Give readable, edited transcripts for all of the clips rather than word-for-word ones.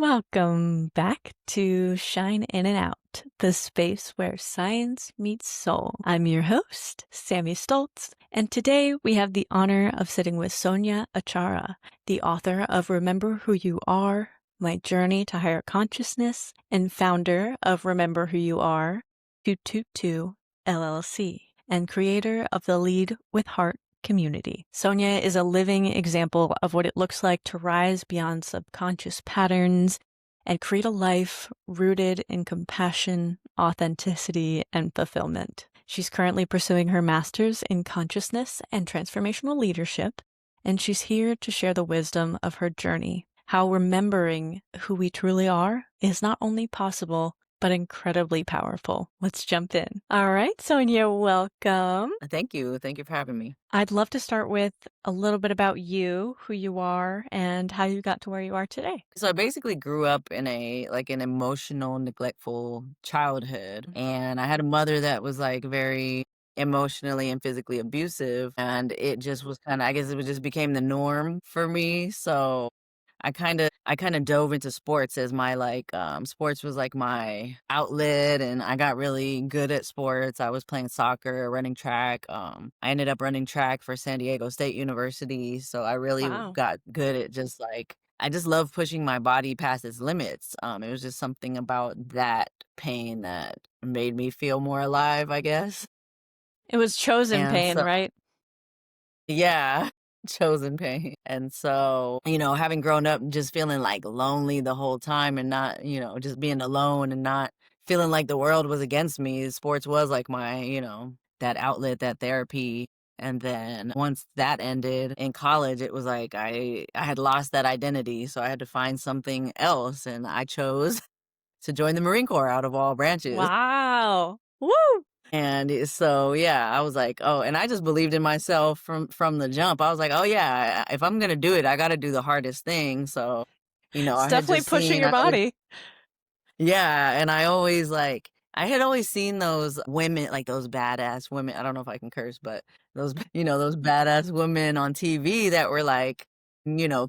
Welcome back to Shine In and Out, the space where science meets soul. I'm your host, Sammy Stoltz, and today we have the honor of sitting with Sonya Achara, the author of Remember Who You Are, My Journey to Higher Consciousness, and founder of Remember Who You Are, 222 LLC, and creator of the Lead with Heart community. Sonya is a living example of what it looks like to rise beyond subconscious patterns and create a life rooted in compassion, authenticity, and fulfillment. She's currently pursuing her master's in consciousness and transformational leadership, and she's here to share the wisdom of her journey, how remembering who we truly are is not only possible, but incredibly powerful. Let's jump in. All right, Sonya, welcome. Thank you. Thank you for having me. I'd love to start with a little bit about you, who you are, and how you got to where you are today. So I basically grew up in an emotional, neglectful childhood. And I had a mother that was like very emotionally and physically abusive. And it just was kind of, I guess it was just became the norm for me. So I kind of dove into sports as my sports was like my outlet, and I got really good at sports. I was playing soccer, running track. I ended up running track for San Diego State University, so I really Wow. got good at just I just love pushing my body past its limits. It was just something about that pain that made me feel more alive, I guess. It was chosen And pain, so right? yeah, chosen pain. And so, having grown up just feeling like lonely the whole time and not, just being alone and not feeling like the world was against me, sports was like my, that outlet, that therapy. And then once that ended in college, it was like I had lost that identity. So I had to find something else. And I chose to join the Marine Corps out of all branches. Wow. Woo! So yeah, I was like, oh, and I just believed in myself from the jump. I was like, oh yeah, if I'm gonna do it, I got to do the hardest thing. So, It's I had definitely just pushing seen, your body. yeah, and I had always seen those women, like those badass women. I don't know if I can curse, but those, those badass women on TV that were like,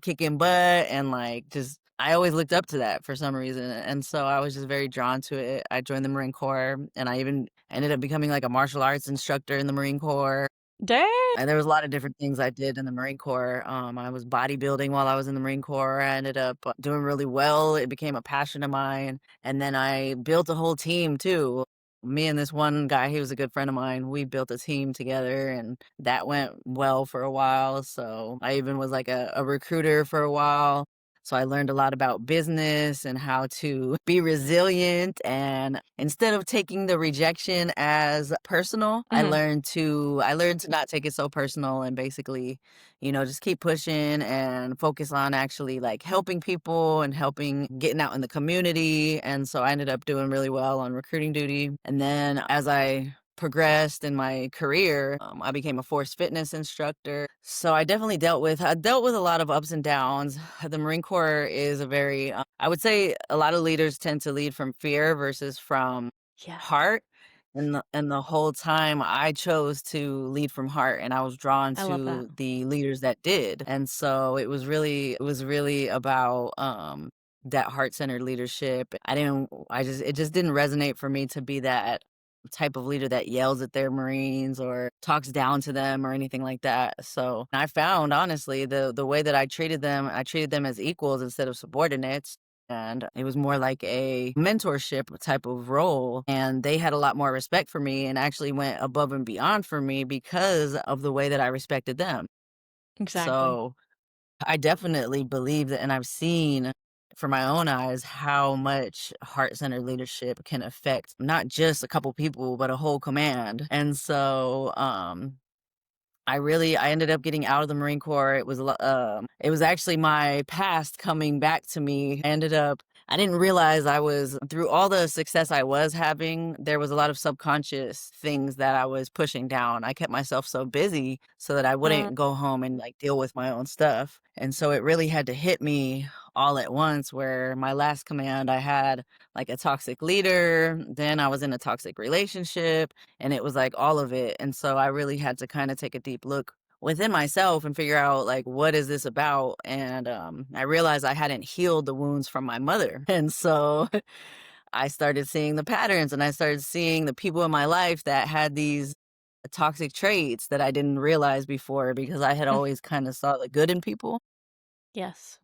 kicking butt and like just, I always looked up to that for some reason. And so I was just very drawn to it. I joined the Marine Corps, and I even ended up becoming like a martial arts instructor in the Marine Corps. Dang! And there was a lot of different things I did in the Marine Corps. I was bodybuilding while I was in the Marine Corps. I ended up doing really well. It became a passion of mine. And then I built a whole team too. Me and this one guy, he was a good friend of mine. We built a team together, and that went well for a while. So I even was like a recruiter for a while. So I learned a lot about business and how to be resilient. And instead of taking the rejection as personal, Mhm. I learned to not take it so personal, and basically, just keep pushing and focus on actually like helping people and helping getting out in the community. And so I ended up doing really well on recruiting duty. And then as I progressed in my career, I became a force fitness instructor. So I dealt with a lot of ups and downs. The Marine Corps is a very I would say a lot of leaders tend to lead from fear versus from Yeah, heart. And the whole time I chose to lead from heart, and I was drawn I love that. to the leaders that did. And so it was really about that heart-centered leadership. It just didn't resonate for me to be that type of leader that yells at their Marines or talks down to them or anything like that. So I found honestly the way that I treated them as equals instead of subordinates. And it was more like a mentorship type of role. And they had a lot more respect for me and actually went above and beyond for me because of the way that I respected them. Exactly. So I definitely believe that, and I've seen for my own eyes how much heart-centered leadership can affect not just a couple people, but a whole command. And so, I ended up getting out of the Marine Corps. It was actually my past coming back to me. I didn't realize I was through all the success I was having, there was a lot of subconscious things that I was pushing down. I kept myself so busy so that I Uh, wouldn't go home and like deal with my own stuff. And so it really had to hit me all at once, where my last command I had like a toxic leader, then I was in a toxic relationship, and it was like all of it. And so I really had to kind of take a deep look within myself and figure out like what is this about. And I realized I hadn't healed the wounds from my mother. And so I started seeing the patterns, and I started seeing the people in my life that had these toxic traits that I didn't realize before because I had Mm, always kind of saw the good in people. yes.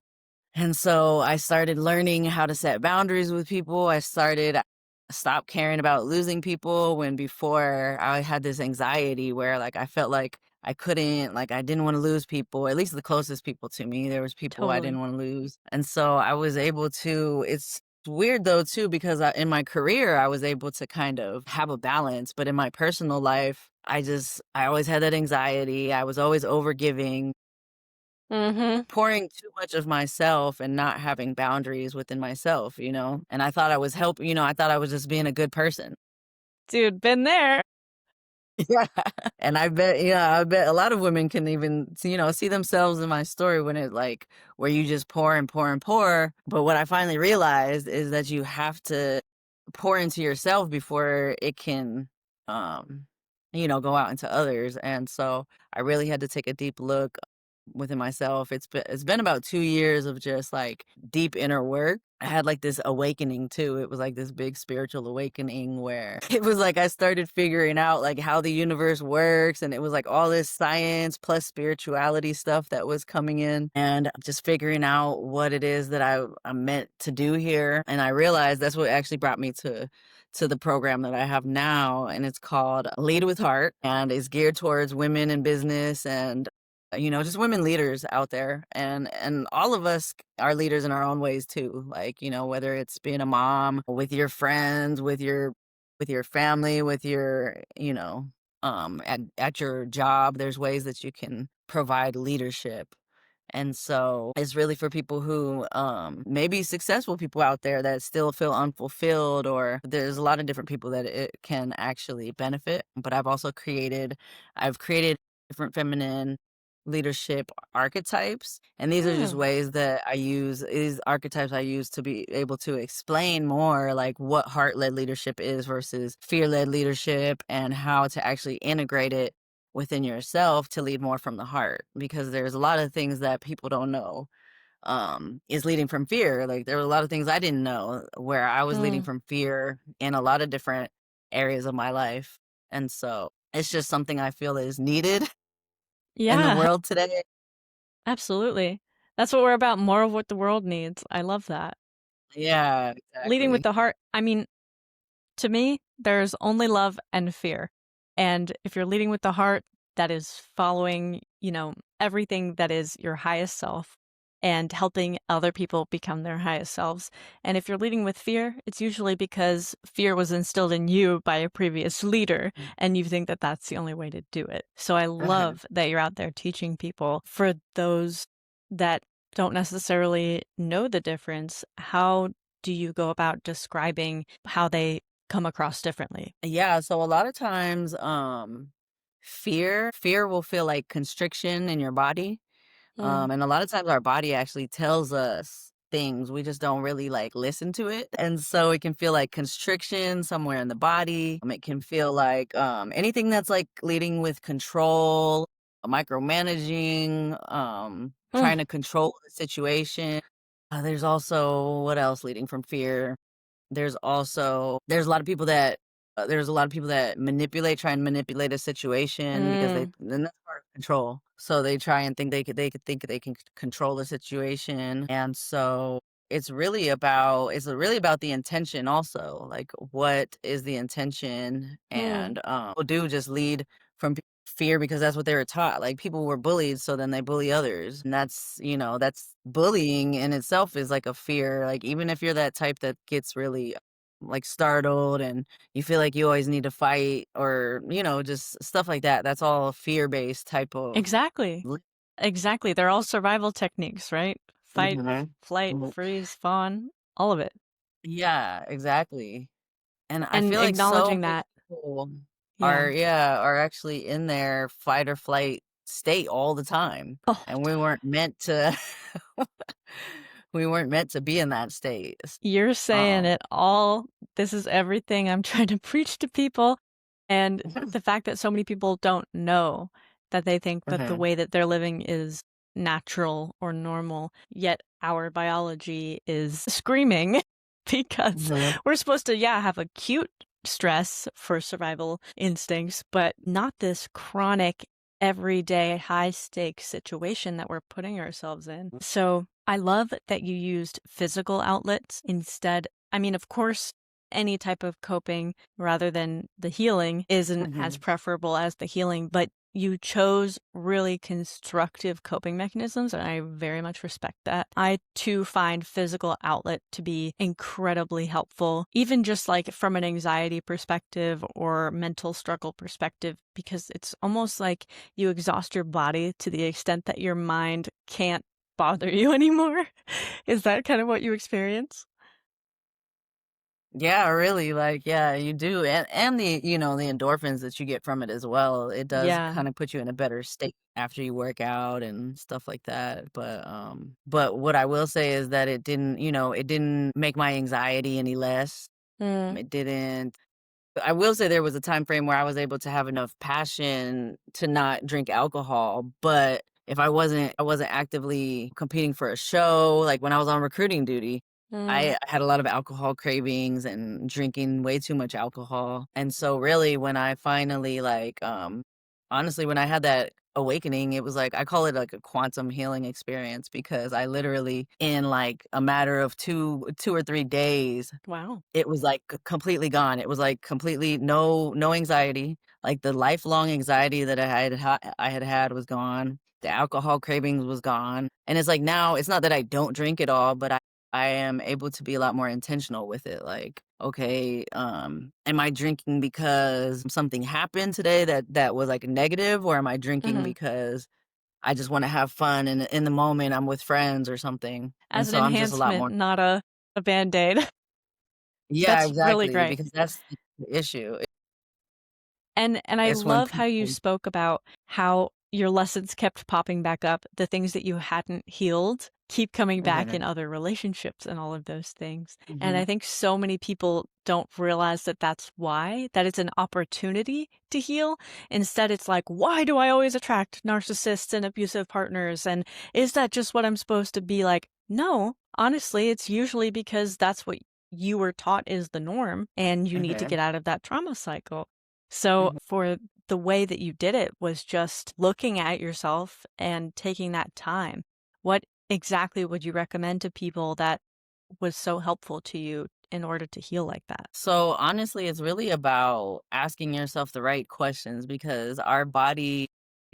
And so I started learning how to set boundaries with people. I stopped caring about losing people when before I had this anxiety where like I felt like I couldn't, like I didn't want to lose people, at least the closest people to me. There was people I didn't Totally. want to lose. And so I was able to, it's weird though too because in my career I was able to kind of have a balance, but in my personal life I always had that anxiety. I was always overgiving, Mhm. pouring too much of myself and not having boundaries within myself, you know? And I thought I was I thought I was just being a good person. Dude, been there. Yeah. And I bet a lot of women can even see themselves in my story when it like where you just pour and pour and pour. But what I finally realized is that you have to pour into yourself before it can um go out into others. And so I really had to take a deep look within myself. It's been about 2 years of just like deep inner work. I had like this awakening too. It was like this big spiritual awakening where it was like I started figuring out like how the universe works, and it was like all this science plus spirituality stuff that was coming in, and just figuring out what it is that I'm meant to do here. And I realized that's what actually brought me to the program that I have now, and it's called Lead with Heart, and is geared towards women in business and just women leaders out there. And all of us are leaders in our own ways too, like whether it's being a mom with your friends, with your family, with your at your job. There's ways that you can provide leadership. And so it's really for people who maybe successful people out there that still feel unfulfilled, or there's a lot of different people that it can actually benefit. But I've created different feminine leadership archetypes, and these are just Mm. ways that these archetypes I use to be able to explain more like what heart-led leadership is versus fear-led leadership, and how to actually integrate it within yourself to lead more from the heart, because there's a lot of things that people don't know is leading from fear. Like there were a lot of things I didn't know where I was leading Mm. from fear in a lot of different areas of my life. And so it's just something I feel is needed in the Yeah, world today. absolutely. That's what we're about, more of what the world needs. I love that. Yeah, Leading with exactly. the heart, I mean, to me, there's only love and fear. And if you're leading with the heart, that is following, everything that is your highest self and helping other people become their highest selves. And if you're leading with fear, it's usually because fear was instilled in you by a previous leader and you think that that's the only way to do it. So I love that you're out there teaching people. For those that don't necessarily know the difference, how do you go about describing how they come across differently? Yeah, so a lot of times fear will feel like constriction in your body. Mm. And a lot of times our body actually tells us things. We just don't really like listen to it. And so it can feel like constriction somewhere in the body. It can feel like anything that's like leading with control, micromanaging, Mm. trying to control the situation. There's also what else leading from fear? There's a lot of people that try and manipulate a situation because Mm. then that's part of control. So they try and think they can control the situation. And so it's really about the intention also. Like what is the intention? Mm. And people do just lead from fear because that's what they were taught. Like people were bullied, so then they bully others. And that's bullying in itself is like a fear. Like even if you're that type that gets really like startled and you feel like you always need to fight, or just stuff like that, that's all fear-based type of Exactly. Exactly. They're all survival techniques, right? Fight, Mhm. flight, Mhm. freeze, fawn, all of it. Yeah, exactly. And I And feel like so acknowledging many that. people Yeah. are actually in their fight or flight state all the time, Oh, and we weren't meant to we weren't meant to be in that state. you're saying Um it all. This is everything I'm trying to preach to people. And the fact that so many people don't know. that they think that the Mhm. way that they're living is natural or normal, yet our biology is screaming because Mhm. we're supposed to, yeah, have acute stress for survival instincts, but not this chronic, everyday, high stakes situation that we're putting ourselves in. So I love that you used physical outlets instead. I mean, of course, any type of coping rather than the healing isn't as Mhm. preferable as the healing, but you chose really constructive coping mechanisms, and I very much respect that. I too find physical outlet to be incredibly helpful, even just like from an anxiety perspective or mental struggle perspective, because it's almost like you exhaust your body to the extent that your mind can't bother you anymore. Is that kind of what you experience? Yeah, really, like, yeah, you do, and the the endorphins that you get from it as well, it does Yeah. kinda put you in a better state after you work out and stuff like that, but what I will say is that it didn't make my anxiety any less. Mm, It didn't I will say there was a time frame where I was able to have enough passion to not drink alcohol, but if I wasn't actively competing for a show, like when I was on recruiting duty, mm, I had a lot of alcohol cravings and drinking way too much alcohol. And so really when I finally honestly when I had that awakening, it was like I call it like a quantum healing experience because I literally in like a matter of 2 or 3 days wow. it was, like, completely gone. It was, like, completely no anxiety, like, the lifelong anxiety that I had had was gone, the alcohol cravings was gone, and it's like now it's not that I don't drink at all, but I am able to be a lot more intentional with it, like, "Okay, am I drinking because something happened today that was, like, negative, or am I drinking Mhm. because I just wanna have fun and in the moment I'm with friends or something?" And As an so I'm just a lot enhancement, more. not a Band-Aid. Yeah, That's really exactly, great. because that's the issue. And I It's when love how you people. spoke about how your lessons kept popping back up, the things that you hadn't healed keep coming back Mhm, in other relationships and all of those things. And mhm, I think so many people don't realize that that's why, that it's an opportunity to heal. Instead, it's like, why do I always attract narcissists and abusive partners? And is that just what I'm supposed to be like? No, honestly, it's usually because that's what you were taught is the norm and you need to mhm, get out of that trauma cycle. So, mhm. for the way that you did it was just looking at yourself and taking that time. What exactly would you recommend to people that was so helpful to you in order to heal like that? So, honestly, it's really about asking yourself the right questions because our body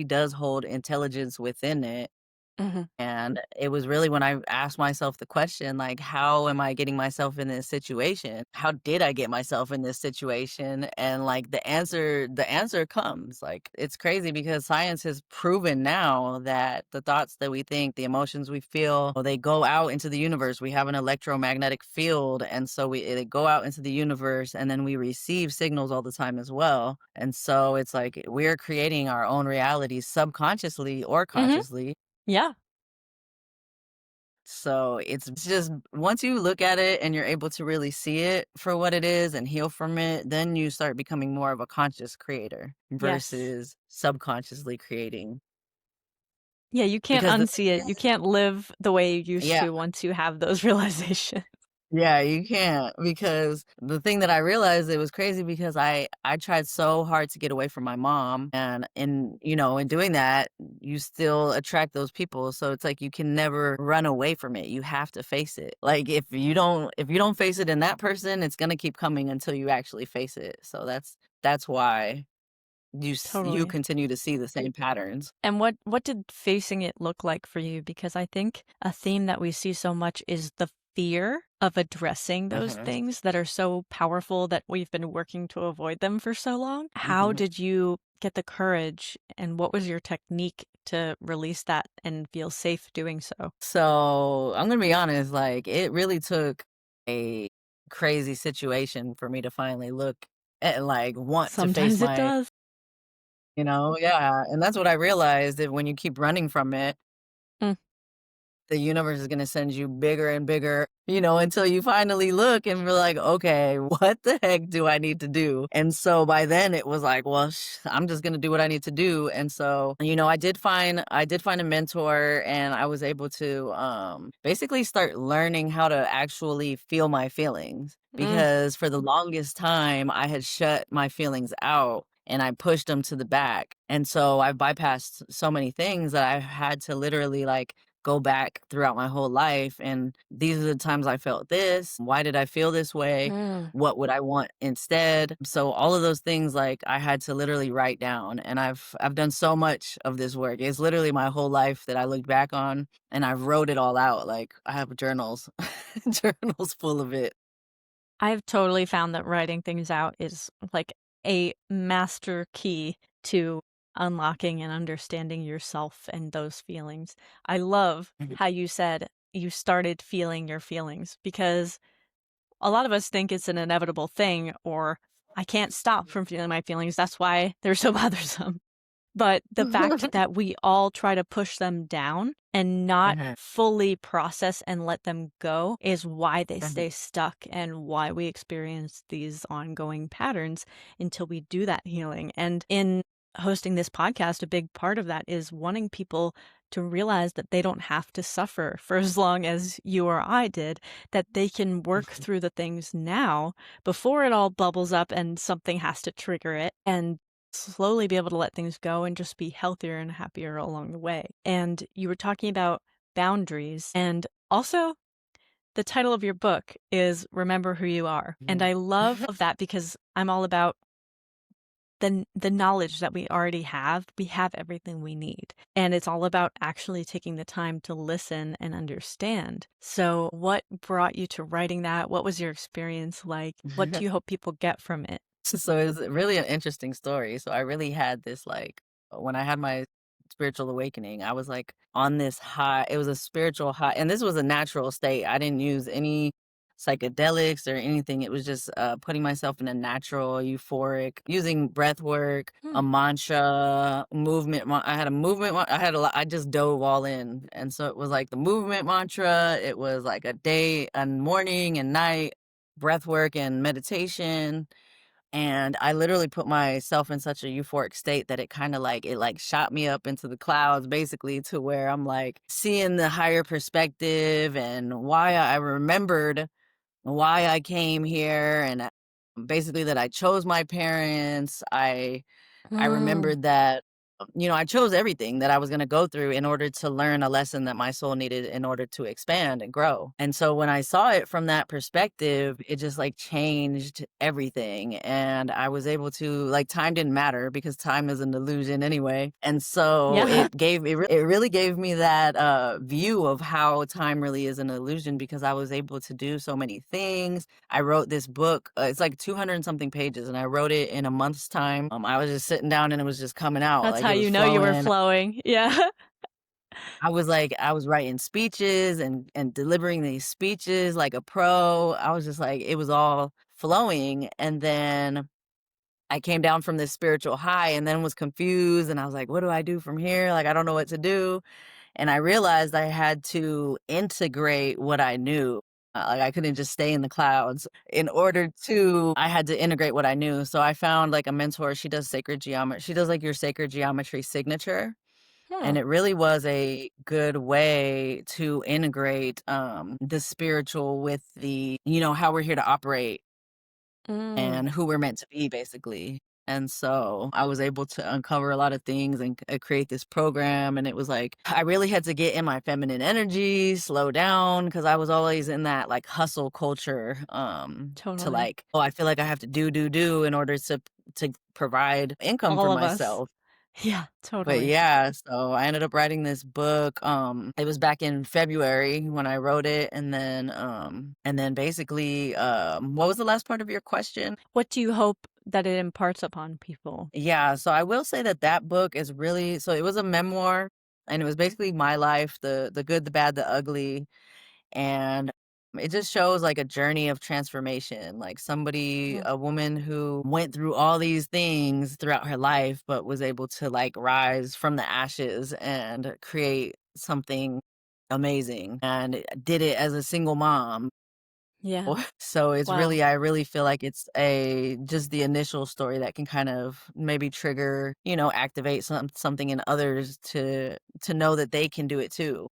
does hold intelligence within it. Mhm, And it was really when I asked myself the question, like, how am I getting myself in this situation? How did I get myself in this situation? And like the answer comes. Like it's crazy because science has proven now that the thoughts that we think, the emotions we feel, they go out into the universe. We have an electromagnetic field. And so they go out into the universe and then we receive signals all the time as well. And so it's like we're creating our own reality subconsciously or mhm, consciously. yeah, So it's just once you look at it and you're able to really see it for what it is and heal from it, then you start becoming more of a conscious creator yes. versus subconsciously creating. Yeah, you can't Because the unsee thing it. You is, can't live the way you used yeah, to once you have those realizations. yeah, you can't because the thing that I realized it was crazy because I tried so hard to get away from my mom and in doing that you still attract those people so it's like you can never run away from it. You have to face it. Like if you don't face it in that person, it's going to keep coming until you actually face it. So that's why you Totally. continue to see the same patterns. And what did facing it look like for you? Because I think a theme that we see so much is the fear of addressing those Mhm. things that are so powerful that we've been working to avoid them for so long. How Mhm. did you get the courage and what was your technique to release that and feel safe doing so? So I'm gonna be honest, like it really took a crazy situation for me to finally look at like want to face Sometimes it my, does. yeah. And that's what I realized that when you keep running from it, Mm, the universe is gonna send you bigger and bigger, until you finally look and be like, "Okay, what the heck do I need to do?" And so by then it was like, "Well, I'm just gonna do what I need to do." And so, I did find a mentor, and I was able to basically start learning how to actually feel my feelings, Mm, because for the longest time I had shut my feelings out and I pushed them to the back. And so I bypassed so many things that I had to literally like go back throughout my whole life, and these are the times I felt this. Why did I feel this way? mm. What would I want instead? So all of those things, like, I had to literally write down, and I've done so much of this work. It's literally my whole life that I look back on, and I wrote it all out. Like, I have journals, journals full of it. I've totally found that writing things out is like a master key to unlocking and understanding yourself and those feelings. I love Mhm. how you said you started feeling your feelings because a lot of us think it's an inevitable thing or I can't stop from feeling my feelings. That's why they're so bothersome. But the fact that we all try to push them down and not Mhm, fully process and let them go is why they mhm, stay stuck and why we experience these ongoing patterns until we do that healing. And in hosting this podcast, a big part of that is wanting people to realize that they don't have to suffer for as long as you or I did, that they can work mhm. through the things now before it all bubbles up and something has to trigger it. And slowly be able to let things go and just be healthier and happier along the way. And you were talking about boundaries and also the title of your book is Remember Who You Are. And Mhm. I love that because I'm all about the knowledge that we already have. We have everything we need. And it's all about actually taking the time to listen and understand. So, what brought you to writing that? What was your experience like? What do you hope people get from it? So it's really an interesting story. So I really had this like when I had my spiritual awakening, I was like on this high. It was a spiritual high, and this was a natural state. I didn't use any psychedelics or anything. It was just putting myself in a natural, euphoric, using breath work, Hmm. a mantra, movement. I had a movement. I had a lot. I just dove all in, and so it was like the movement mantra. It was like a day, and morning and night breath work and meditation, and I literally put myself in such a euphoric state that it shot me up into the clouds basically, to where I'm like seeing the higher perspective and why I remembered why I came here, and basically that I chose my parents. I Mm. remembered that, I chose everything that I was gonna go through in order to learn a lesson that my soul needed in order to expand and grow. And so when I saw it from that perspective, it just like changed everything. And I was able to like time didn't matter because time is an illusion anyway. And so Yeah. it really gave me that view of how time really is an illusion, because I was able to do so many things. I wrote this book. It's like 200 and something pages, and I wrote it in a month's time. I was just sitting down and it was just coming out. That's Like how it was you know you were flowing. flowing. Yeah. I was writing speeches and delivering these speeches like a pro. I was just like, it was all flowing. And then I came down from this spiritual high and then was confused. And I was like, what do I do from here? Like, I don't know what to do. And I realized I had to integrate what I knew. Like I couldn't just stay in the clouds. I had to integrate what I knew. So I found like a mentor. She does sacred geometry. She does like your sacred geometry signature. Hmm. And it really was a good way to integrate the spiritual with how we're here to operate Mm. and who we're meant to be, basically. And so I was able to uncover a lot of things and create this program. And it was like, I really had to get in my feminine energy, slow down, because I was always in that like hustle culture, to Totally. like, oh, I feel like I have to do in order to provide income for All of us. myself. Yeah, But totally. yeah, so I ended up writing this book. It was back in February when I wrote it, and then basically, what was the last part of your question? What do you hope that it imparts upon people? Yeah, so I will say that that book is really, so it was a memoir, and it was basically my life, the good, the bad, the ugly, and it just shows like a journey of transformation, like Mm. a woman who went through all these things throughout her life, but was able to like rise from the ashes and create something amazing and did it as a single mom. Yeah. So it's Wow. really I really feel like it's a just the initial story that can kind of maybe trigger, activate something in others to know that they can do it too.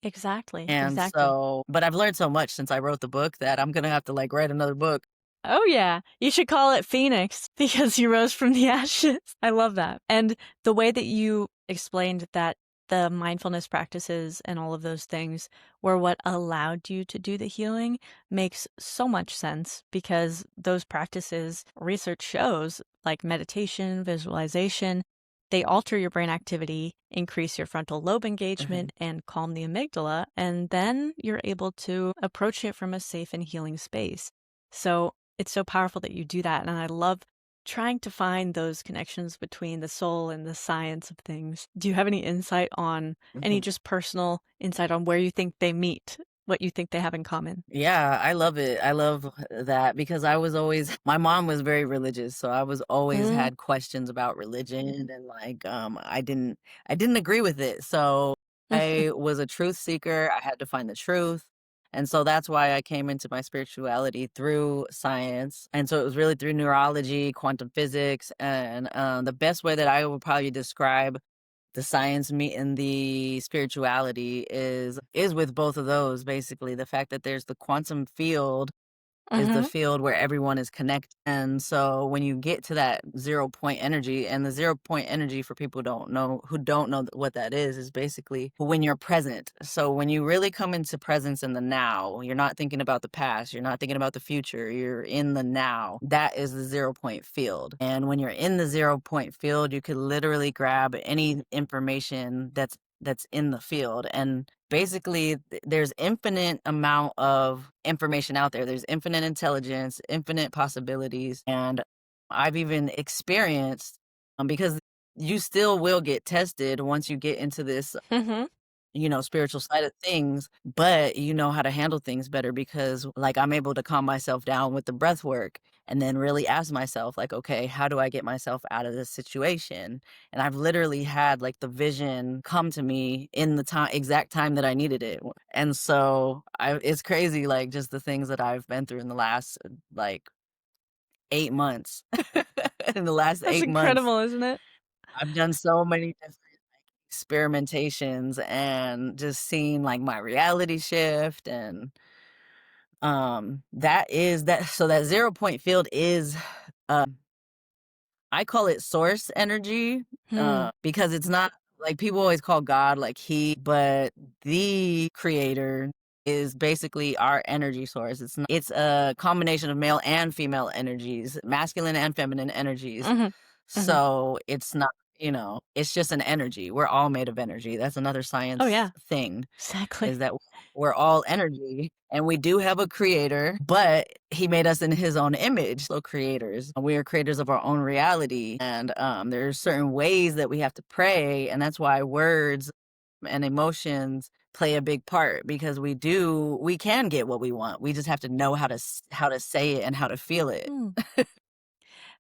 Exactly. And Exactly. so but I've learned so much since I wrote the book that I'm gonna have to, like, write another book. Oh, yeah. You should call it Phoenix because you rose from the ashes. I love that. And the way that you explained that the mindfulness practices and all of those things were what allowed you to do the healing makes so much sense because those practices, research shows, like meditation, visualization, they alter your brain activity, increase your frontal lobe Mhm, engagement, and calm the amygdala. And then you're able to approach it from a safe and healing space. So it's so powerful that you do that, and I love trying to find those connections between the soul and the science of things. Do you have any insight on any mhm. just personal insight on where you think they meet, what you think they have in common? Yeah, I love it. I love that because I was always my mom was very religious, so I was always Mm, had questions about religion and like I didn't agree with it. So I was a truth seeker. I had to find the truth. And so that's why I came into my spirituality through science. And so it was really through neurology, quantum physics, and the best way that I would probably describe the science meeting the spirituality is with both of those basically the fact that there's the quantum field is the mhm, field where everyone is connected. And so when you get to that 0 point energy, and the 0 point energy for people who don't know what that is basically when you're present. So when you really come into presence in the now, you're not thinking about the past, you're not thinking about the future, you're in the now. That is the 0 point field. And when you're in the 0 point field, you could literally grab any information that's in the field. And basically there's infinite amount of information out there. There's infinite intelligence, infinite possibilities. And I've even experienced because you still will get tested once you get into this mhm. spiritual side of things, but you know how to handle things better because like I'm able to calm myself down with the breath work and then really ask myself like, okay, how do I get myself out of this situation? And I've literally had like the vision come to me in the exact time that I needed it. And so it's crazy, like just the things that I've been through in the last like 8 months. In the last That's 8 months, incredible, isn't it? I've done so many different experimentations and just seeing like my reality shift and that is that so that 0 point field is I call it source energy, Hmm. because it's not like people always call God like he, but the creator is basically our energy source. It's a combination of male and female energies, masculine and feminine energies. Mhm, mhm. So it's not, it's just an energy. We're all made of energy. That's another Oh, science yeah. thing Exactly. is that we're all energy and we do have a creator, but he made us in his own image. So creators, we are creators of our own reality. And there are certain ways that we have to pray. And that's why words and emotions play a big part because we can get what we want. We just have to know how to say it and how to feel it. Hmm.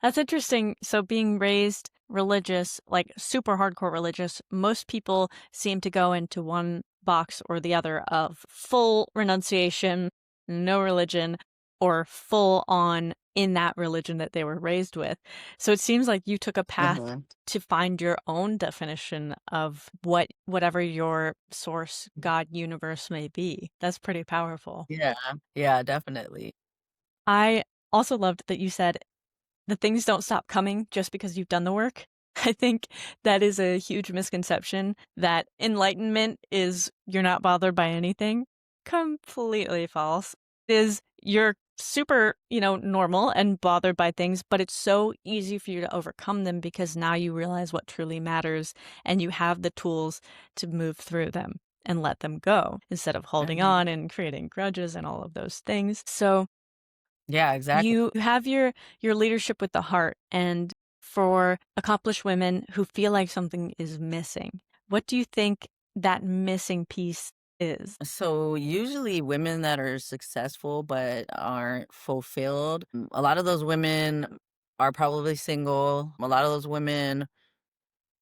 That's interesting. So being raised religious, like super hardcore religious, most people seem to go into one box or the other of full renunciation, no religion, or full on in that religion that they were raised with. So it seems like you took a path Mhm. to find your own definition of whatever your source, God, universe may be. That's pretty powerful. Yeah, yeah, definitely. I also loved that you said the things don't stop coming just because you've done the work. I think that is a huge misconception that enlightenment is you're not bothered by anything. Completely false. It is you're super, normal and bothered by things, but it's so easy for you to overcome them because now you realize what truly matters and you have the tools to move through them and let them go instead of holding Mhm. on and creating grudges and all of those things. So Yeah, exactly. you have your leadership with the heart, and for accomplished women who feel like something is missing, what do you think that missing piece is? So usually women that are successful but aren't fulfilled, a lot of those women are probably single. A lot of those women,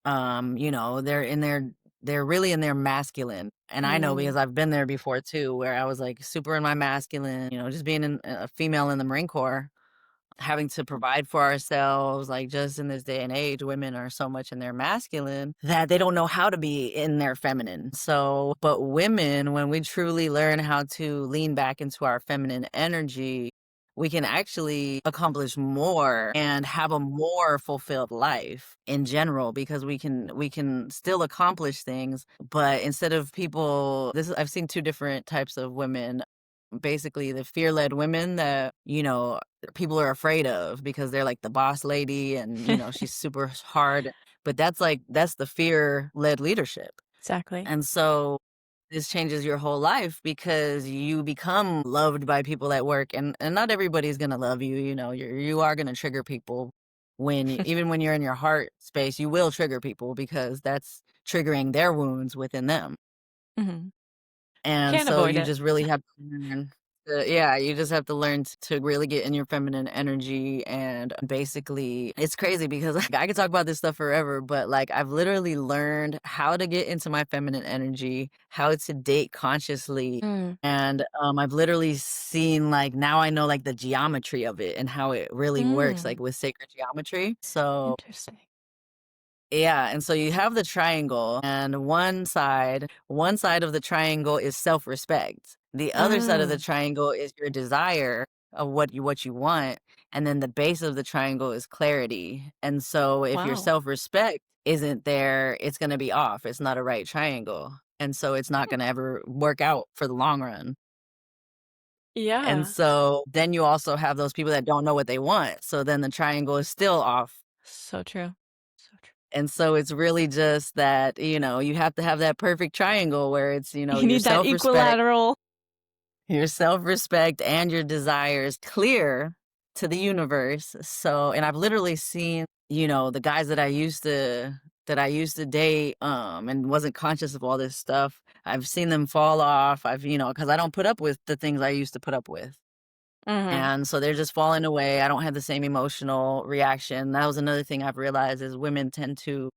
they're in their they're really in their masculine. And I know Mm. because I've been there before too, where I was like super in my masculine, just being a female in the Marine Corps, having to provide for ourselves, like just in this day and age, women are so much in their masculine that they don't know how to be in their feminine. So, but women, when we truly learn how to lean back into our feminine energy, we can actually accomplish more and have a more fulfilled life in general because we can still accomplish things, but instead of people, this is, I've seen two different types of women, basically the fear-led women that people are afraid of because they're like the boss lady and she's super hard, but that's the fear-led leadership. Exactly. And so this changes your whole life because you become loved by people at work, and not everybody's going to love you. You are going to trigger people even when you're in your heart space, you will trigger people because that's triggering their wounds within them. Mhm. And Can't so avoid you it. just really have to learn yeah, you just have to learn to really get in your feminine energy. And basically, it's crazy because like, I could talk about this stuff forever, but like I've literally learned how to get into my feminine energy, how to date consciously. Mm. And I've literally seen, like, now I know like the geometry of it and how it really works, Mm. like with sacred geometry. So Interesting. yeah, and so you have the triangle, and one side of the triangle is self-respect. The other side of the Mm. triangle is your desire of what you want, and then the base of the triangle is clarity. And so if your Wow. self-respect isn't there, it's going to be off. It's not a right triangle. And so it's not going to ever work out for the long run. And Yeah. so then you also have those people that don't know what they want. So then the triangle is still off. So true. So true. And so it's really just that, you have to have that perfect triangle where it's, You need that equilateral. your self-respect and your desires clear to the universe. So, and I've literally seen, the guys that I used to date, and wasn't conscious of all this stuff. I've seen them fall off. Because I don't put up with the things I used to put up with. Mhm. And so they're just falling away. I don't have the same emotional reaction. That was another thing I've realized is women tend to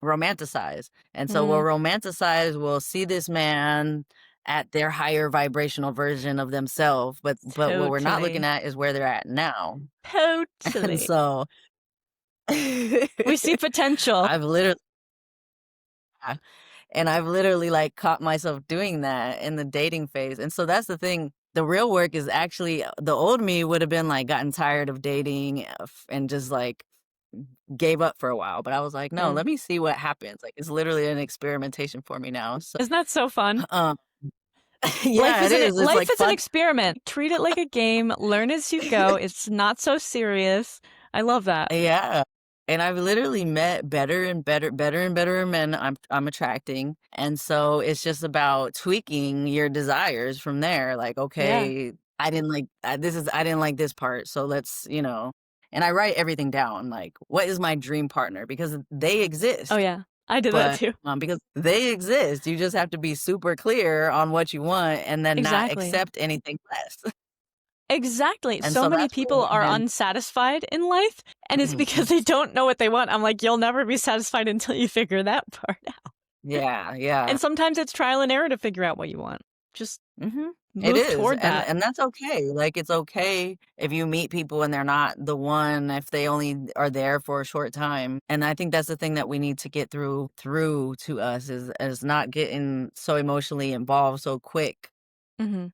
romanticize. And so we'll Mhm. romanticize, we'll see this man at their higher vibrational version of themselves, but what we're not looking Totally. at is where they're at now. And Totally. so We see potential. I've literally and I've literally like caught myself doing that in the dating phase. And so that's the thing. The real work is actually the old me would have been like gotten tired of dating, and just like gave up for a while. But I was like, no, Mm. let me see what happens. Like it's literally an experimentation for me now. So Isn't that so fun? um yeah, it is. It's Life like is an fun. experiment. Treat it like a game, learn as you go. It's not so serious. I love that. Yeah. And I've literally met better and better men I'm attracting. And so it's just about tweaking your desires from there. Like, Yeah. okay, I didn't like this part. So and I write everything down. Like, what is my dream partner? Because they Oh, exist. yeah. I did that But too. because they exist, you just have to be super clear on what you want and then not Exactly. accept anything less. Exactly. And So so many that's people where are women unsatisfied in life, and it's because they don't know what they want. I'm like, you'll never be satisfied until you figure that part out. yeah, yeah. And sometimes it's trial and error to figure out what you want. Just Mhm. It move is, toward and that. and that's okay. Like, it's okay if you meet people and they're not the one, if they only are there for a short time, and I think that's the thing that we need to get through to us is not getting so emotionally involved so quick Mhm.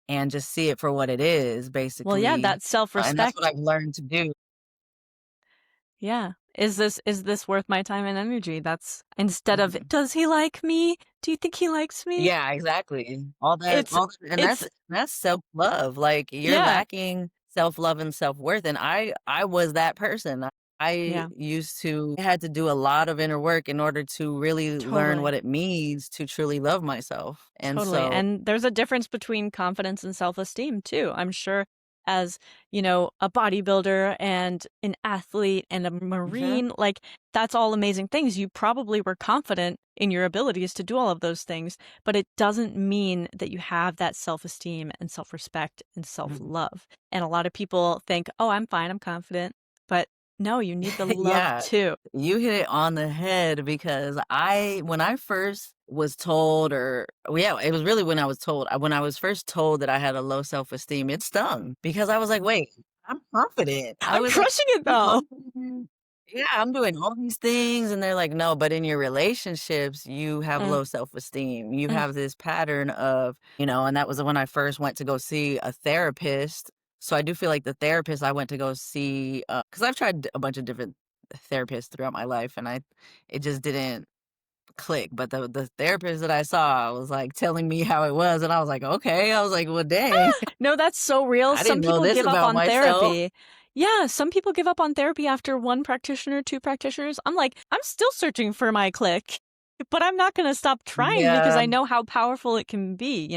and just see it for what it is, Well, yeah, basically, that and that's what self-respect. I've learned to do. Yeah. Is this worth my time and energy? That's instead of, Mhm. "Does he like me? Do you think he likes me?" Yeah, exactly. All that It's all that and it's that's self-love, like, you're yeah, lacking self-love and self-worth, and I was that person. yeah, I had to do a lot of inner work in order to really learn what totally. it means to truly love myself, and Totally. so And there's a difference between confidence and self-esteem too. I'm sure as, a bodybuilder and an athlete and a mhm, marine, like that's all amazing things. You probably were confident in your abilities to do all of those things, but it doesn't mean that you have that self-esteem and self-respect and mhm, self-love. And a lot of people think, "Oh, I'm fine, I'm confident." But No, you need the love Yeah, too. you hit it on the head because when I first was told well, yeah, it was really when I was told. When I was first told that I had a low self-esteem, it stung because I was like, "Wait, I'm confident." I I'm was like, crushing it "I'm though. confident. Yeah, I'm doing all these things." And they're like, "No, but in your relationships, you have Mm, low self-esteem. You mm. have this pattern of, and that was when I first went to go see a therapist. So I do feel like the therapist I went to go see, because I've tried a bunch of different therapists throughout my life, and it just didn't click. But the therapist that I saw was like telling me how it was, and I was like, okay. I was like, well, dang, No, that's so real. I Some didn't know people this give up about on myself. therapy. Yeah, some people give up on therapy after one practitioner, two practitioners. I'm like, I'm still searching for my click, but I'm not going to stop trying because Yeah. I know how powerful it can be.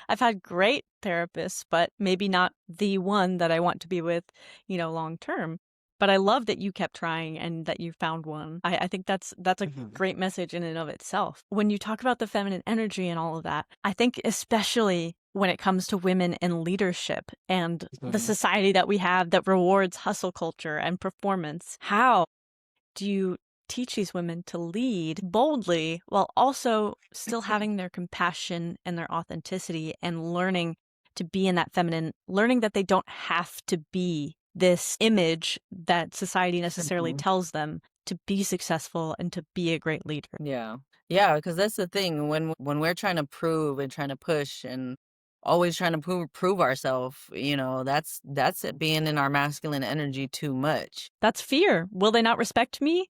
I've had great therapists, but maybe not the one that I want to be with long term. But I love that you kept trying and that you found one. I think that's a Mhm. great message in and of itself. When you talk about the feminine energy and all of that, I think especially when it comes to women in leadership and the Mhm. society that we have that rewards hustle culture and performance, how do you teach these women to lead boldly while also still having their compassion and their authenticity and learning to be in that feminine, learning that they don't have to be this image that society necessarily Mhm. tells them to be successful and to be a great leader? Yeah. Yeah, because that's the thing when we're trying to prove and trying to push and always trying to prove ourselves, that's it being in our masculine energy too much. That's fear. Will they not respect me?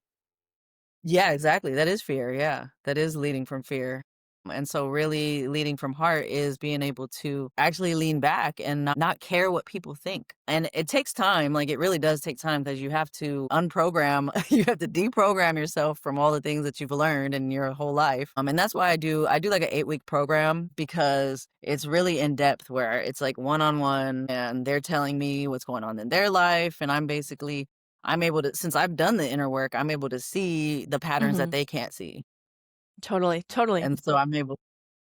Yeah, exactly. That is fear. Yeah. That is leading from fear. And so really leading from heart is being able to actually lean back and not care what people think. And it takes time. Like it really does take time because you have to unprogram, you have to deprogram yourself from all the things that you've learned in your whole life. And that's why I do like an 8-week program because it's really in depth where it's like one-on-one and they're telling me what's going on in their life. And I'm able to, since I've done the inner work, I'm able to see the patterns that Hmm. they can't see. Totally, totally. And so I'm able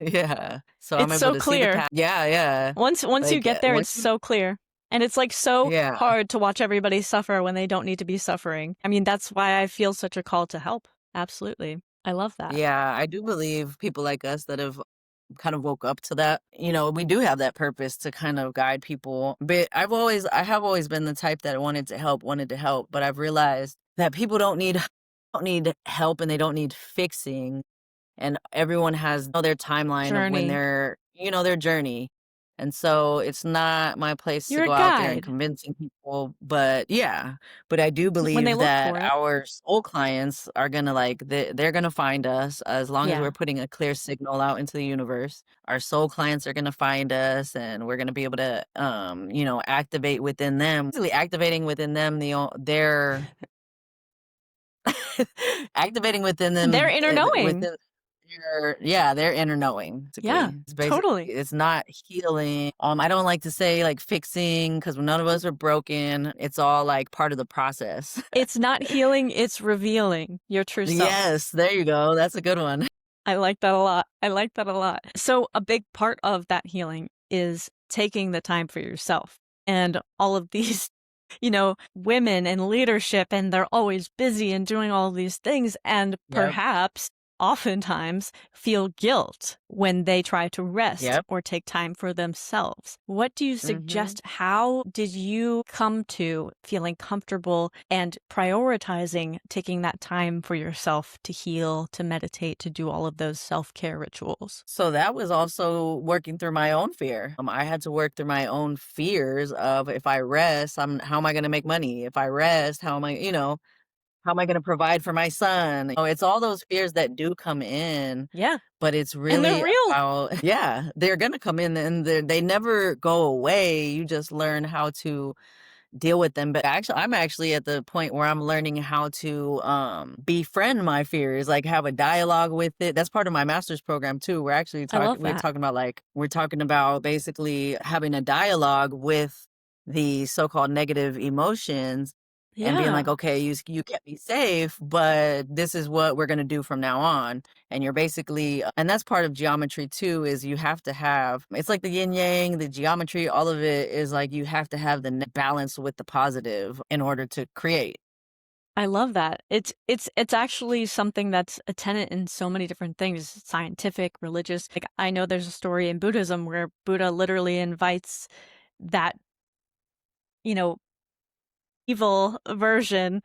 yeah. So I'm It's able so to see the clear. yeah, yeah. Once you Like, get there, once it's you so clear. And it's like so yeah. hard to watch everybody suffer when they don't need to be suffering. I mean, that's why I feel such a call to help. Absolutely. I love that. Yeah, I do believe people like us that have kind of woke up to that, we do have that purpose to kind of guide people. But I have always been the type that wanted to help, but I've realized that people don't need help and they don't need fixing. And everyone has their timeline of when Journey. their journey. And so it's not my place to You're a go out there and guide convincing people, but yeah, but I do when they believe look that for it. our soul clients are gonna they're gonna find us as long as we're Yeah. putting a clear signal out into the universe. Our soul clients are gonna find us and we're gonna be able to activate within them. Really activating within them their activating within Their them, inner knowing. within their inner knowing, Yeah, basically. totally. It's not healing. I don't like to say, like, fixing because none of us are broken. It's all, like, part of the process. It's not healing, it's revealing your true self. Yes, there you go. That's a good one. I like that a lot. I like that a lot. So, a big part of that healing is taking the time for yourself. And all of these, women in leadership, and they're always busy and doing all these things, and Yep, perhaps oftentimes feel guilt when they try to rest yep, or take time for themselves. What do you mhm. suggest? How did you come to feeling comfortable and prioritizing taking that time for yourself to heal, to meditate, to do all of those self-care rituals? So that was also working through my own fear. I had to work through my own fears of if I rest, how am I gonna make money? If I rest, how am I gonna provide for my son? It's all those fears that do come in, Yeah, but it's and they're really real. about yeah, they're gonna come in and they never go away. You just learn how to deal with them. But I'm actually at the point where I'm learning how to befriend my fears, like have a dialogue with it. That's part of my master's program too. I love We're that. talking about basically having a dialogue with the so-called negative emotions and being like, Yeah. okay, you kept me safe, but this is what we're going to do from now on. And you're basically, and that's part of geometry too, is you have to have, it's like the yin yang, the geometry, all of it is like you have to have the balance with the positive in order to create. I love that. It's actually something that's a tenet in so many different things, scientific, religious. Like, I know there's a story in Buddhism where Buddha literally invites that, you know, evil version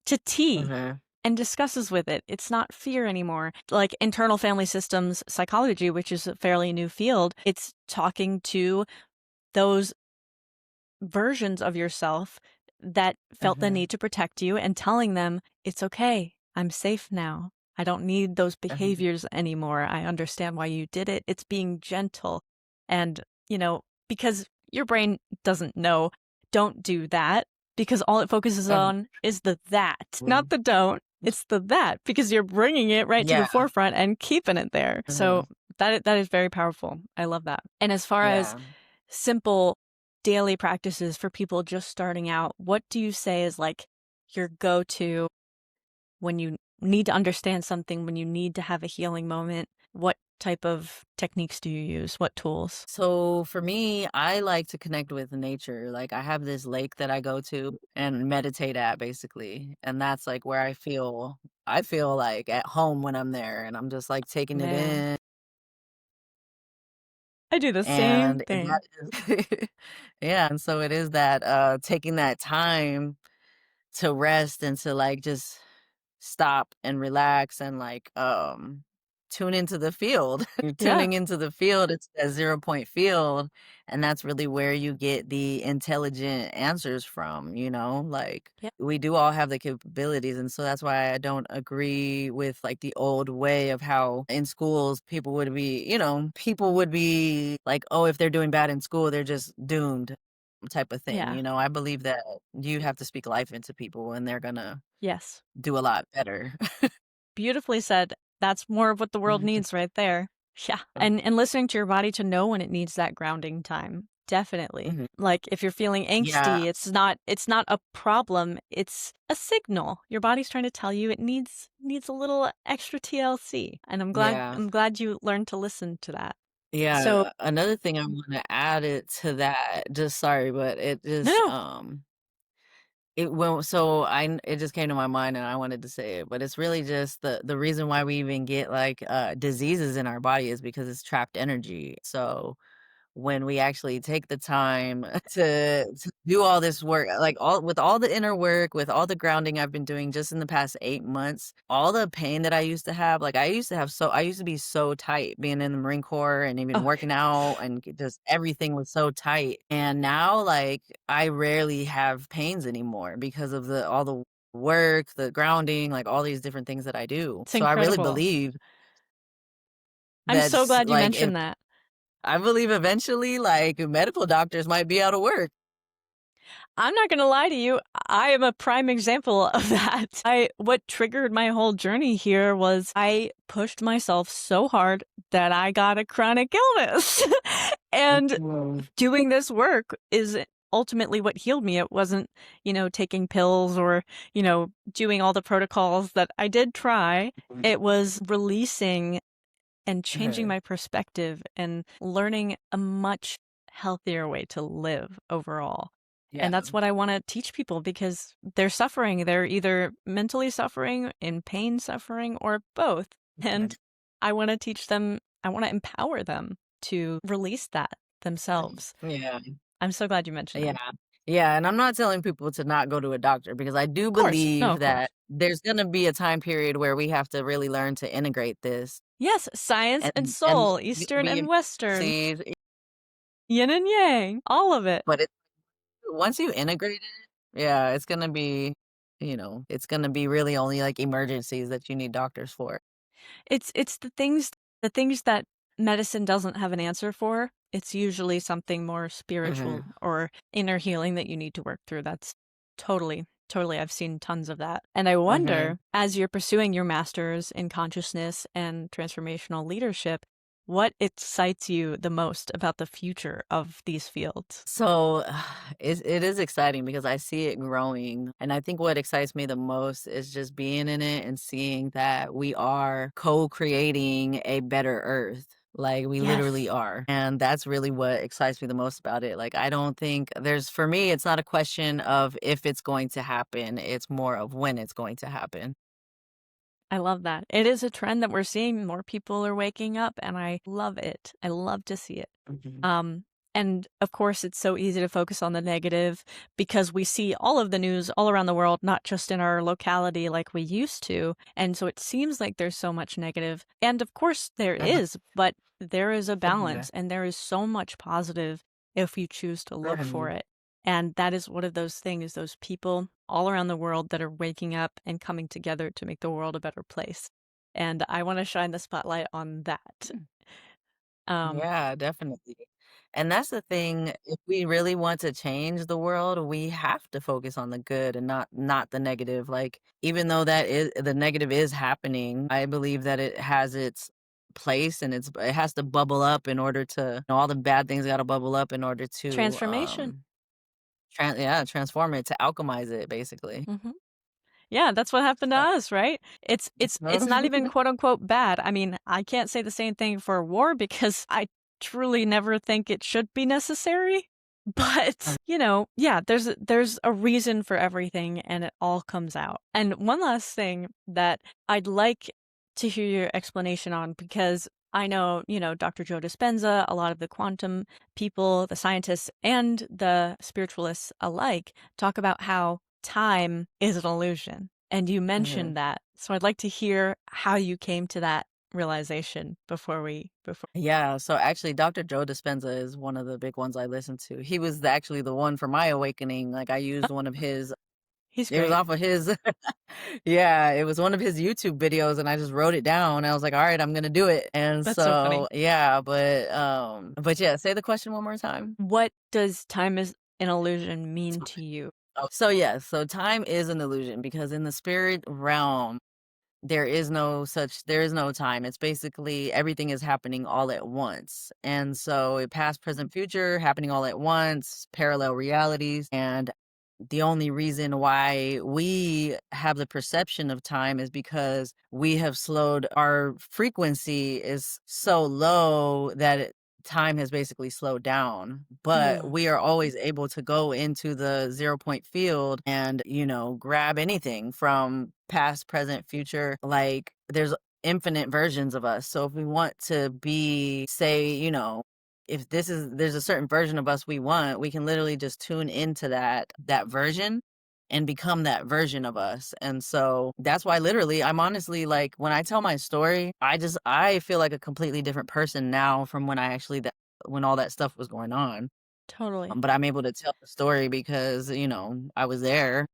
to tea Mhm. and discusses with it. It's not fear anymore. Like internal family systems psychology, which is a fairly new field, it's talking to those versions of yourself that felt the Mhm. need to protect you and telling them, it's okay. I'm safe now. I don't need those Mhm. behaviors anymore. I understand why you did it. It's being gentle. And, because your brain doesn't know, don't do that because all it focuses Mhm. on is the that, not Mhm. the don't. It's the that because you're bringing it right to the Yeah. forefront and keeping it there. So Mhm. that is very powerful. I love that. And as far as Yeah. simple daily practices for people just starting out, what do you say is like your go-to when you need to understand something, when you need to have a healing moment? What type of techniques do you use? What tools? So for me, I like to connect with nature. Like I have this lake that I go to and meditate at basically. And that's like where I feel like at home when I'm there and I'm just like taking it Man, in. I do the same And that thing. is yeah, and so it is that taking that time to rest and to like just stop and relax and like tune into the field. You're Yeah. tuning into the field, it's that 0 point field, and that's really where you get the intelligent answers from, like Yeah. we do all have the capabilities, and so that's why I don't agree with like the old way of how in schools people would be like, oh, if they're doing bad in school they're just doomed type of thing. Yeah. I believe that you have to speak life into people and they're gonna Yes. do a lot better. Beautifully said. That's more of what the world needs right there. Yeah. And listening to your body to know when it needs that grounding time. Definitely. Mhm. Like if you're feeling Yeah, angsty, it's not a problem, it's a signal. Your body's trying to tell you it needs a little extra TLC. And I'm glad yeah, I'm glad you learned to listen to that. So, yeah. Another thing I wanna add it to that, just sorry, but it no, just, no. it won't so it just came to my mind and I wanted to say it, but it's really just the reason why we even get, like, diseases in our body is because it's trapped energy. So when we actually take the time to do all this work, like all the inner work, with all the grounding I've been doing just in the past 8 months, all the pain that I used to have, like I used to be so tight being in the Marine Corps and even Oh, working out and just everything was so tight. And now like I rarely have pains anymore because of all the work, the grounding, like all these different things that I do. it's So I really incredible. believe I'm so that's glad you like if mentioned that. I believe eventually, like, medical doctors might be out of work. I'm not gonna lie to you, I am a prime example of that. I what triggered my whole journey here was I pushed myself so hard that I got a chronic illness. And Mhm, doing this work is ultimately what healed me. It wasn't, taking pills or, doing all the protocols that I did try. mhm, It was releasing and changing mhm. my perspective and learning a much healthier way to live overall. Yeah, And that's what I want to teach people because they're suffering. They're either mentally suffering, in pain suffering, or both. mhm, And I want to teach them, I want to empower them to release that themselves. yeah, I'm so glad you mentioned that. yeah, yeah, and I'm not telling people to not go to a doctor because I do Of course. No, believe of course. that there's gonna be a time period where we have to really learn to integrate this Yes, science and and soul, Eastern be in and Western, sees yin and yang, all of it. but once you integrate it, yeah, it's gonna be really only, like, emergencies that you need doctors for. It's the things that medicine doesn't have an answer for. It's usually something more spiritual Mhm, or inner healing that you need to work through. That's totally, I've seen tons of that. And I mhm. wonder, as you're pursuing your master's in consciousness and transformational leadership, what excites you the most about the future of these fields? So it is exciting because I see it growing. And I think what excites me the most is just being in it and seeing that we are co creating a better earth. Like, we literally Yes. are, and that's really what excites me the most about it. Like, I don't think there's for me, it's not a question of if it's going to happen, it's more of when it's going to happen. I love that. It is a trend that we're seeing. More people are waking up, and I love it. I love to see it. Mhm. Um, and of course, it's so easy to focus on the negative because we see all of the news all around the world, not just in our locality like we used to. And so it seems like there's so much negative. And of course, there Mhm. is, but there is a Yeah. balance and there is so much positive if you choose to look for Mhm. it. And that is one of those things, those people all around the world that are waking up and coming together to make the world a better place. And I want to shine the spotlight on that. Um, Yeah, definitely. And that's the thing, if we really want to change the world, we have to focus on the good and not the negative. Like, even though that is the negative is happening, I believe that it has its place and it has to bubble up in order to, all the bad things got to bubble up in order to transformation. transform it, to alchemize it basically. Mhm. Yeah, that's what happened to So, us, right? It's not even quote unquote bad. I mean, I can't say the same thing for war because I truly never think it should be necessary. But, yeah, there's a reason for everything and it all comes out. And one last thing that I'd like to hear your explanation on because I know, Dr. Joe Dispenza, a lot of the quantum people, the scientists and the spiritualists alike talk about how time is an illusion. And you mhm. mentioned that. So I'd like to hear how you came to that realization before. Yeah, so actually Dr. Joe Dispenza is one of the big ones I listen to. He was actually the one for my awakening. Like, I used one of his He's it was great. off of his yeah, it was one of his YouTube videos and I just wrote it down. I was like, "All right, I'm gonna do it." And That's so so, funny. yeah, but yeah, say the question one more time. What does time is an illusion mean to you? Oh, so yeah, so time is an illusion because in the spirit realm there is no time. It's basically everything is happening all at once. And so past, present, future happening all at once, parallel realities. And the only reason why we have the perception of time is because we have slowed our frequency is so low that time has basically slowed down, but Hmm. we are always able to go into the 0 point field and, grab anything from past, present, future. Like, there's infinite versions of us. So if we want to be, say, if there's a certain version of us we want, we can literally just tune into that version and become that version of us. And so that's why literally I'm honestly like, when I tell my story, I feel like a completely different person now from when when all that stuff was going on. Totally. But I'm able to tell the story because, I was there,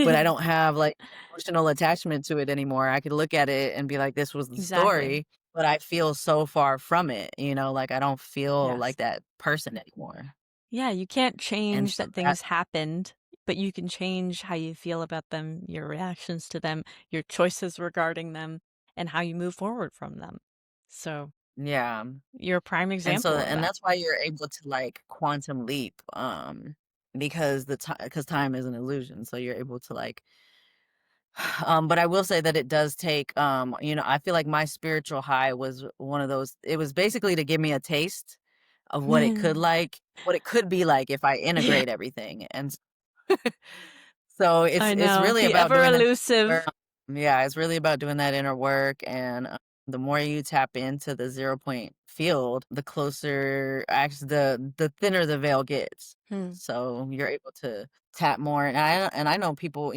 but I don't have like emotional attachment to it anymore. I could look at it and be like, this was the Exactly. story, but I feel so far from it, like I don't feel Yes. like that person anymore. Yeah, you can't And change so that that things happened, but you can change how you feel about them, your reactions to them, your choices regarding them, and how you move forward from them. So, yeah. you're a prime And so example of and that. that's why you're able to like quantum leap, because because time is an illusion. So you're able to like but I will say that it does take I feel like my spiritual high was one of those, it was basically to give me a taste of what it could be like if I Yeah, integrate everything. And so I it's know. really The about ever doing that elusive. work. Yeah, it's really about doing that inner work, and, the more you tap into the 0 point field, the closer actually the thinner the veil gets. Hmm. So you're able to tap more, and I know people,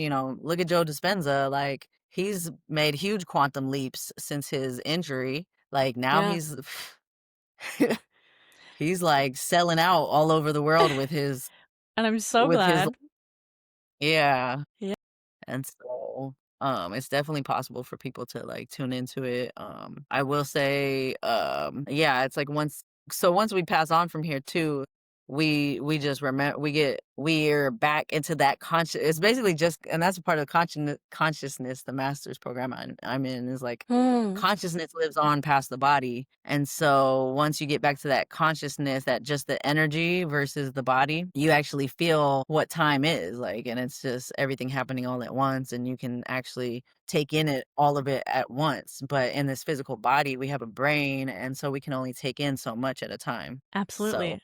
look at Joe Dispenza, like, he's made huge quantum leaps since his injury. Like, now Yeah. he's he's, like, selling out all over the world And I'm so with his glad. yeah. Yeah. And so, it's definitely possible for people to like tune into it. I will say, yeah, it's like once we pass on from here too, we just remember we're back into that conscious. It's basically just, and that's a part of consciousness. The master's program I'm in is like Hmm. consciousness lives on past the body, and so once you get back to that consciousness, that just the energy versus the body, you actually feel what time is like, and it's just everything happening all at once, and you can actually take in it all of it at once. But in this physical body, we have a brain, and so we can only take in so much at a time. So. Absolutely.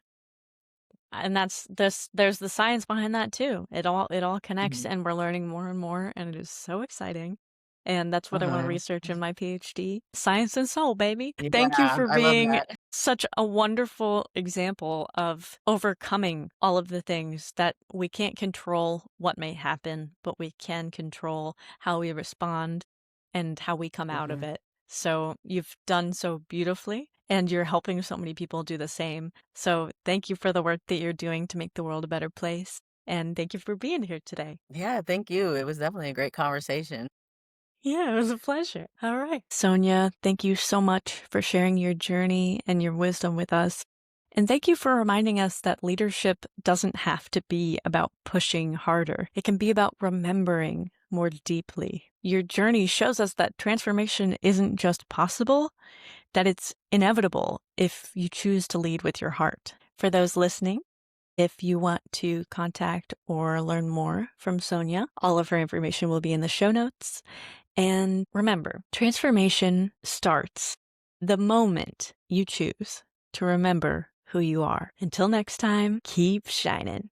And there's the science behind that too. It all connects Mhm. and we're learning more and more and it is so exciting. And that's what I want to Uh-huh. research in my PhD. Science and soul, baby. Thank you Yeah, for I love being that. such a wonderful example of overcoming all of the things that we can't control what may happen, but we can control how we respond and how we come out of Mhm. it. So you've done so beautifully, and you're helping so many people do the same. So thank you for the work that you're doing to make the world a better place. And thank you for being here today. Yeah, thank you. It was definitely a great conversation. Yeah, it was a pleasure. All right. Sonia, thank you so much for sharing your journey and your wisdom with us. And thank you for reminding us that leadership doesn't have to be about pushing harder. It can be about remembering more deeply. Your journey shows us that transformation isn't just possible, that it's inevitable if you choose to lead with your heart. For those listening, if you want to contact or learn more from Sonia, all of her information will be in the show notes. And remember, transformation starts the moment you choose to remember who you are. Until next time, keep shining.